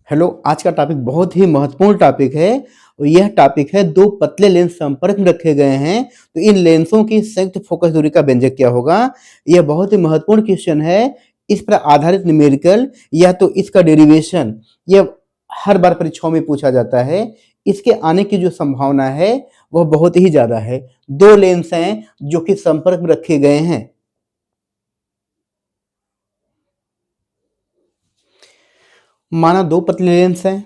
Hello, आज का topic बहुत ही महत्वपूर्ण टॉपिक है और यह टॉपिक है दो पतले लेंस संपर्क में रखे गए हैं तो इन लेंसों की संयुक्त फोकस दूरी का व्यंजक क्या होगा। यह बहुत ही महत्वपूर्ण क्वेश्चन है। इस पर आधारित न्यूमेरिकल या तो इसका डेरिवेशन यह हर बार परीक्षाओं में पूछा जाता है। इसके आने की जो संभावना है वह बहुत ही ज्यादा है। दो लेंस हैं जो कि संपर्क में रखे गए हैं। माना दो पतले लेंस हैं,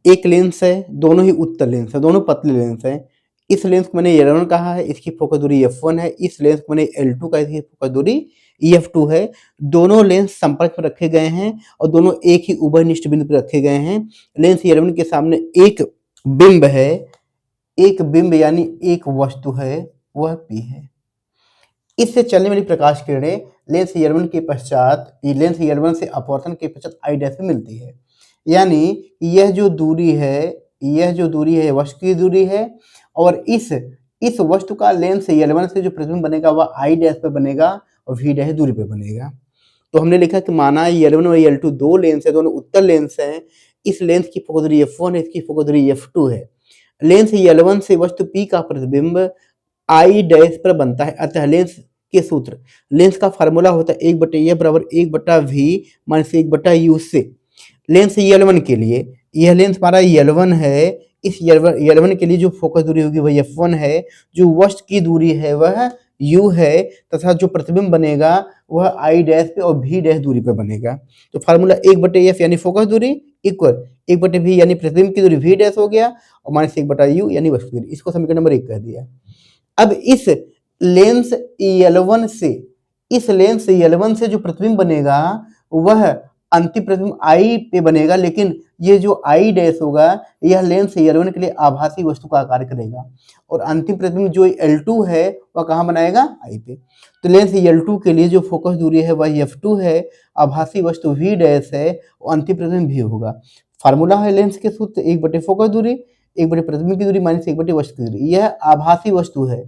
एक लेंस है, दोनों ही उत्तल लेंस है, दोनों पतले लेंस हैं। इस लेंस को मैंने L1 कहा है, इसकी फोकस दूरी f1 है। इस लेंस को मैंने L2 कहा, इसकी फोकस दूरी f2 है। दोनों लेंस संपर्क में रखे गए हैं और दोनों एक ही उभयनिष्ठ बिंदु पर रखे गए हैं। लेंस L1 के सामने एक बिंब है, एक बिंब यानी एक वस्तु है, वह P है। इससे चलने वाली प्रकाश किरणें लेंस L1 के पश्चात, लेंस L1 से अपवर्तन के पश्चात आई डैश में मिलती है। यानी यह जो दूरी है वस्तु की दूरी है और इस वस्तु का लेंस L1 से जो प्रतिबिंब बनेगा वह आई डैश पे बनेगा और V डैश दूरी पे बनेगा। तो हमने लिखा कि माना L1 और L2 दो लेंस है, दोनों उत्तल लेंस हैं। इस लेंस की फोकस दूरी f1 है, इसकी फोकस दूरी f2 है। लेंस L1 से वस्तु P का प्रतिबिंब आई डैश पर बनता है। अतः लेंस के सूत्र, लेंस का फार्मूला होता है 1/f बराबर 1/v माइनस 1/u से। लेंस L1 के लिए, यह लेंस हमारा L1 है, इस L1 के लिए जो फोकस दूरी होगी वह f1 है, जो वस्तु की दूरी है वह u है तथा जो प्रतिबिंब बनेगा वह आई डैश पे और v डैश दूरी पे बनेगा। तो फार्मूला 1/f यानी फोकस दूरी इक्वल 1/v यानी प्रतिबिंब की दूरी v डैश हो गया और माइनस 1/u यानी वस्तु दूरी। इसको समीकरण नंबर 1 कह दिया। अब लेंस L1 से इस लेंस L1 से जो प्रतिबिंब बनेगा वह अंतिम प्रतिबिंब आई पे बनेगा, लेकिन ये जो आई डैश होगा यह लेंस L1 के लिए आभासी वस्तु का कार्य करेगा और अंतिम प्रतिबिंब जो L2 है वह कहाँ बनाएगा, आई पे। तो लेंस L2 के लिए जो फोकस दूरी है वह f2 है, आभासी वस्तु v डैश है और अंतिम प्रतिबिंब v होगा। फार्मूला है लेंस के सूत्र 1 फोकस दूरी 1 प्रतिबिंब की दूरी माइनस 1 वस्तु की दूरी। यह आभासी वस्तु है।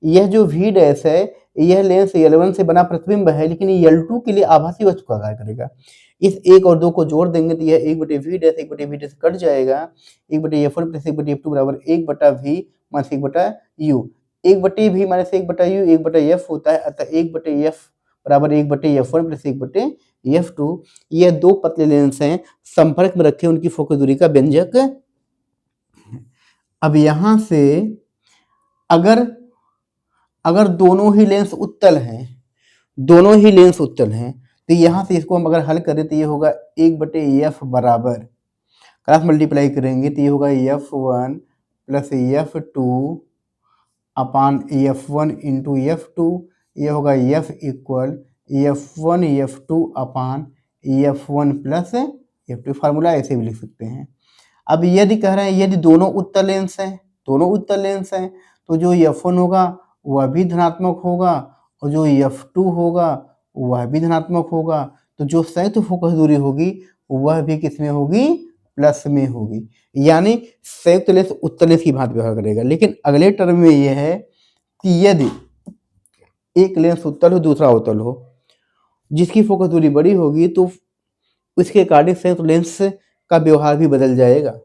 यह जो v डैश है यह लेंस L1 से बना प्रतिबिंब है, लेकिन ये L2 के लिए आभासी वस्तु का कार्य करेगा। इस 1 और 2 को जोड़ देंगे तो यह 1/v dash 1/v dash cut जाएगा। 1/f1 प्लस 1/f2 बराबर 1/v minus 1/u। 1/v minus 1/u 1/f होता है। अतः 1/f बराबर 1/f1 प्लस 1/f2। यह दो पतले लेंस हैं, संपर्क में रखे उनकी फोकस दूरी का व्यंजक। अब यहां से अगर दोनों ही लेंस उत्तल हैं तो यहाँ से इसको हम अगर हल करें तो ये होगा 1/f बराबर, क्रॉस मल्टीप्लाई करेंगे तो ये होगा f1 प्लस f2 अपान f1 इंटू f2। ये होगा f इक्वल f1 f2 अपान f1 प्लस f2। फार्मूला ऐसे भी लिख सकते हैं। अब यदि कह रहे हैं यदि दोनों उत्तल लेंस हैं तो जो f1 होगा वह भी धनात्मक होगा और जो f2 होगा वह भी धनात्मक होगा। तो जो संयुक्त फोकस दूरी होगी वह भी किस में होगी, प्लस में होगी। यानी संयुक्त लेंस उत्तल लेंस की भांति व्यवहार करेगा। लेकिन अगले टर्म में यह है कि यदि एक लेंस उत्तल हो दूसरा अवतल हो, जिसकी फोकस दूरी बड़ी होगी तो उसके अकॉर्डिंग संयुक्त लेंस का व्यवहार भी बदल जाएगा।